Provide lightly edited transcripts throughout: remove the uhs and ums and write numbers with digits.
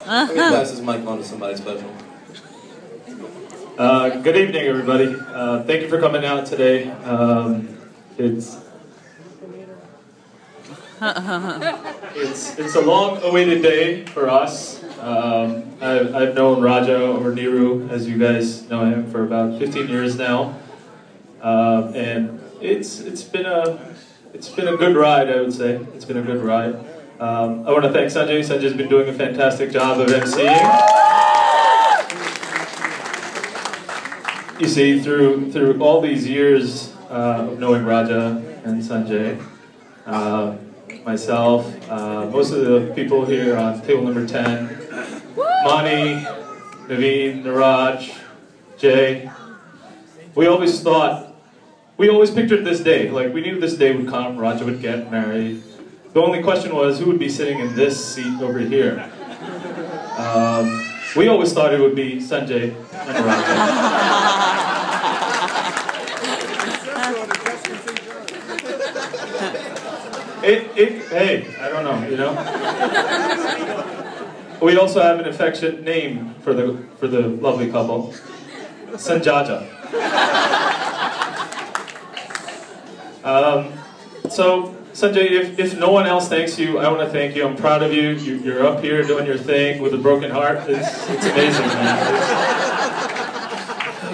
Let me pass this mic on to somebody special. Good evening, everybody. Thank you for coming out today. It's a long-awaited day for us. I've known Raja, or Neeru, as you guys know him, for about 15 years now, and it's been a good ride. I would say it's been a good ride. I want to thank Sanjay. Sanjay's been doing a fantastic job of emceeing. You see, through all these years of knowing Raja and Sanjay, myself, most of the people here on table number 10, Mani, Naveen, Niraj, Jay, we always pictured this day. Like, we knew this day would come, Raja would get married. The only question was, who would be sitting in this seat over here? We always thought it would be Sanjay and Raja. Hey, I don't know, you know? We also have an affectionate name for the lovely couple, Sanjaja. So, Sanjay, if no one else thanks you, I want to thank you. I'm proud of you. You're up here doing your thing with a broken heart. It's amazing, man.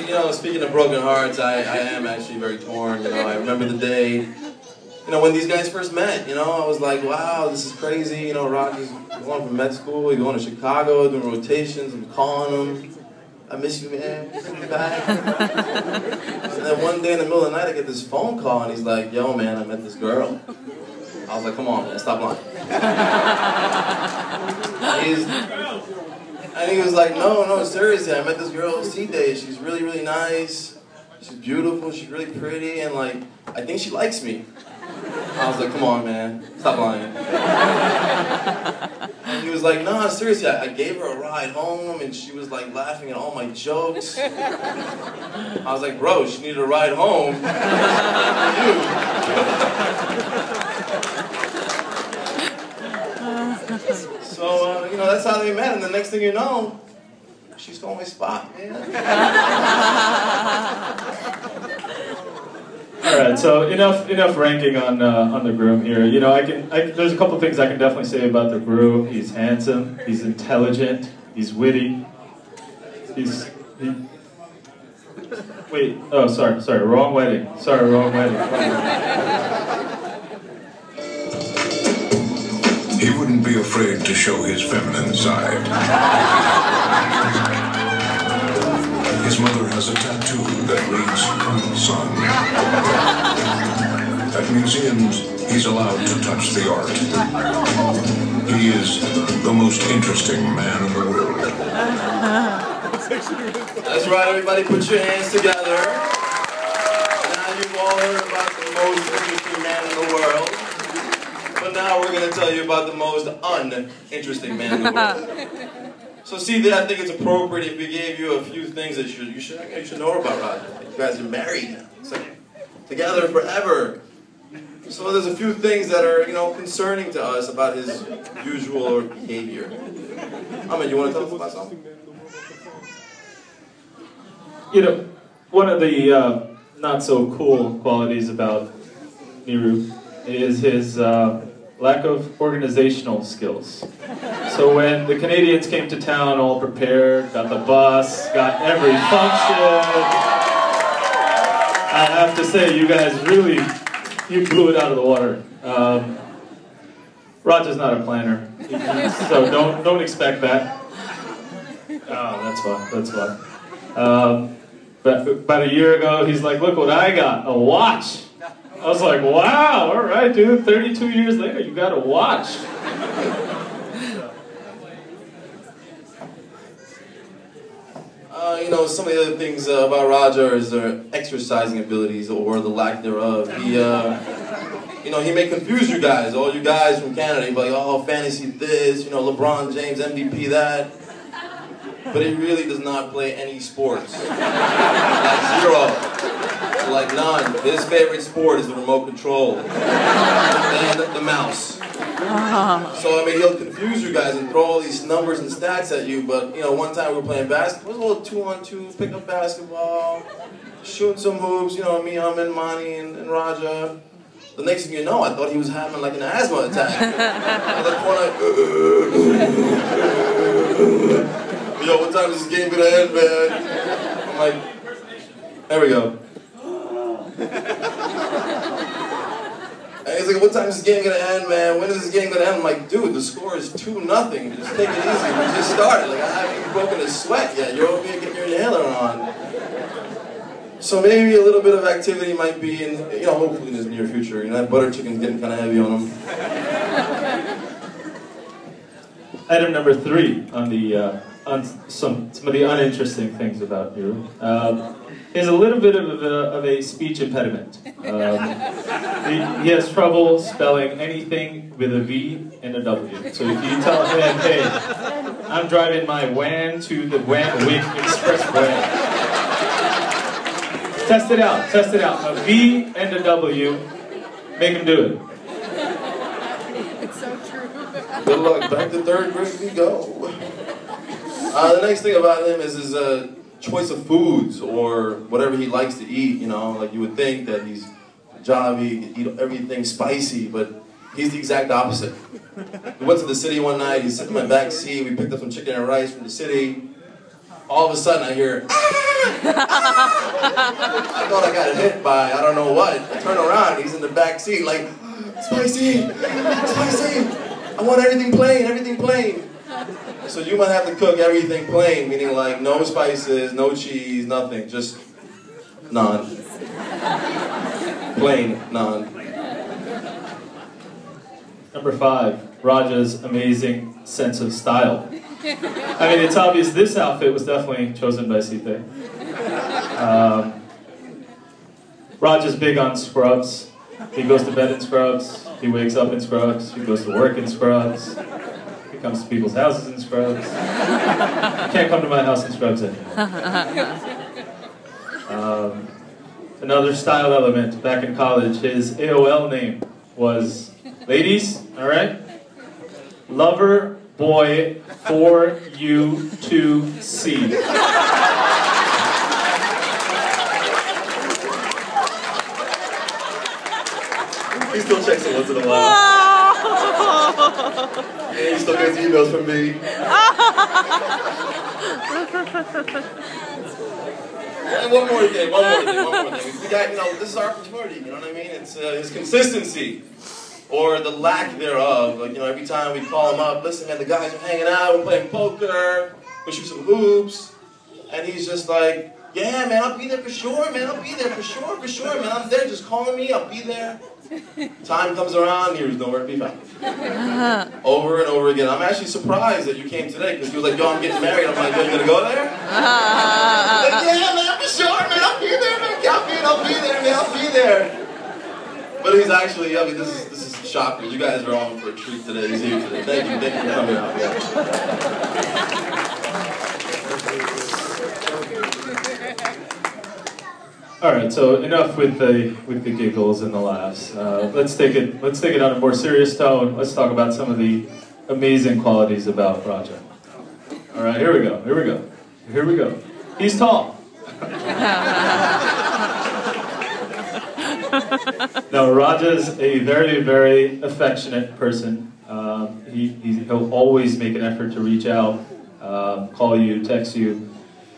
You know, speaking of broken hearts, I am actually very torn. You know, I remember the day, you know, when these guys first met. You know, I was like, wow, this is crazy. You know, Rocky's going from med school, he's going to Chicago, doing rotations. I'm calling him. I miss you, man. Come back. And then one day in the middle of the night, I get this phone call, and he's like, yo, man, I met this girl. I was like, come on, man, stop lying. And he was like, no, seriously, I met this girl, Seetai. She's really, really nice. She's beautiful, she's really pretty, and like, I think she likes me. I was like, come on, man, stop lying. And he was like, no, seriously, I gave her a ride home, and she was like laughing at all my jokes. I was like, bro, she needed a ride home. So, you know, that's how they met, and the next thing you know, she stole my spot, man. All right, so enough ranking on the groom here. You know, there's a couple things I can definitely say about the groom. He's handsome, he's intelligent, he's witty. Wait, oh, sorry, wrong wedding. Sorry, wrong wedding. He wouldn't be afraid to show his feminine side. His mother has a tattoo that reads, "Son." At museums, he's allowed to touch the art. He is the most interesting man in the world. That's right, everybody, put your hands together. Now you've all heard about the most interesting man in the world. But now we're going to tell you about the most uninteresting man in the world. So see, that I think it's appropriate if we gave you a few things that you should know about Raja. You guys are married now. It's like together forever. So there's a few things that are, you know, concerning to us about his usual behavior. Ahmed, you want to tell us about something? You know, one of the not so cool qualities about Neeru is his lack of organizational skills. So when the Canadians came to town all prepared, got the bus, got every function, I have to say, you guys really, you blew it out of the water. Raja's not a planner, so don't expect that. Oh, that's fun. But about a year ago, he's like, look what I got, a watch. I was like, wow, all right, dude, 32 years later, you got a watch. You know, some of the other things about Raja is their exercising abilities, or the lack thereof. He, you know, he may confuse you guys, all you guys from Canada. He'd be like, oh, fantasy this, you know, LeBron James, MVP that. But he really does not play any sports. Like zero. Like none. His favorite sport is the remote control and the mouse. So, I mean, he'll confuse you guys and throw all these numbers and stats at you, but, you know, one time we were playing basketball, it was a little 2-on-2, pickup basketball, shooting some hoops, you know, me, and Monty, and Raja. The next thing you know, I thought he was having, like, an asthma attack. I was like, yo, what time is this game gonna end, man? I'm like, there we go. And he's like, what time is this game gonna end, man? When is this game gonna end? I'm like, dude, the score is 2-0. Just take it easy. We just started. Like, I haven't even broken a sweat yet. You're over here getting your inhaler on. So maybe a little bit of activity might be in, you know, hopefully in his near future. You know, that butter chicken's getting kind of heavy on him. Item number 3 on the on some of the uninteresting things about Neeru. He has a little bit of a speech impediment. He has trouble spelling anything with a V and a W. So if you tell him, hey, I'm driving my van to the Wing Expressway. Test it out, test it out. A V and a W, make him do it. It's so true. Good luck, back to 3rd grade we go. The next thing about him is his choice of foods or whatever he likes to eat, you know, like you would think that he's jolly, eat everything spicy, but he's the exact opposite. We went to the city one night, he's sitting in my back seat, we picked up some chicken and rice from the city. All of a sudden I hear, ah! I thought I got hit by I don't know what. I turn around, he's in the back seat like, spicy, spicy. I want everything plain, everything plain. So you might have to cook everything plain, meaning like no spices, no cheese, nothing, just naan. Plain naan. Number 5, Raja's amazing sense of style. I mean, it's obvious this outfit was definitely chosen by Seetai. Raja's big on scrubs. He goes to bed in scrubs. He wakes up in scrubs. He goes to work in scrubs. He comes to people's houses in scrubs. You can't come to my house in scrubs anymore. Another style element back in college, his AOL name was, ladies, all right? Lover Boy 4U2C. He still checks it once in a while. And he still gets emails from me. And one more thing. We got, you know, this is our fraternity, you know what I mean? It's his consistency. Or the lack thereof. Like, you know, every time we call him up, listen, man, the guys are hanging out, we're playing poker, we shoot some hoops, and he's just like, yeah, man, I'll be there for sure, man, I'll be there for sure, man, I'm there, just calling me, I'll be there. Time comes around, Neeru's nowhere to be found. Over and over again. I'm actually surprised that you came today, because he was like, yo, I'm getting married. I'm like, yo, you gonna go there? Like, yeah, man, for sure, man, I'll be there, man, I'll be there, man, I'll be there. But he's actually, I mean, this is shocker. You guys are all for a treat today. He's here today. Thank you for coming out. Yeah. All right, so enough with the giggles and the laughs. Let's take it on a more serious tone. Let's talk about some of the amazing qualities about Raja. All right, here we go. He's tall. No, Raja's a very, very affectionate person. He'll always make an effort to reach out, call you, text you.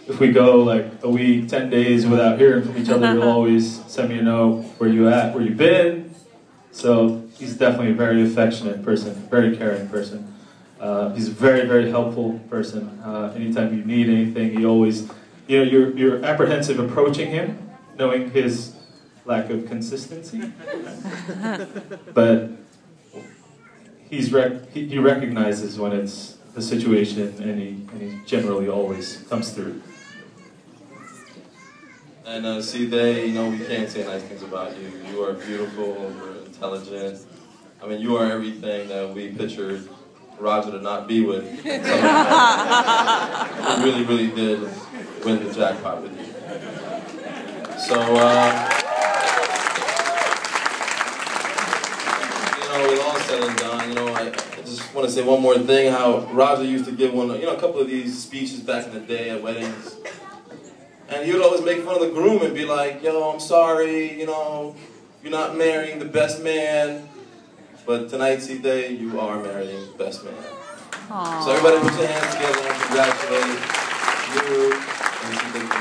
If we go like a week, 10 days without hearing from each other, he'll always send me a note, where you at, where you been. So he's definitely a very affectionate person, very caring person. He's a very, very helpful person. Anytime you need anything, he always, you know, you're apprehensive approaching him, knowing his lack of consistency, but he recognizes when it's the situation, and he generally always comes through. And Seetai, you know, we can't say nice things about you. You are beautiful, you're intelligent. I mean, you are everything that we pictured Raja to not be with. You really, really did win the jackpot with you. So, with all said and done, you know, I want to say one more thing, how Raja used to give a couple of these speeches back in the day at weddings. And he would always make fun of the groom and be like, yo, I'm sorry, you're not marrying the best man. But tonight, Seetai, you are marrying the best man. Aww. So everybody put your hands together and congratulate Neeru and Seetai.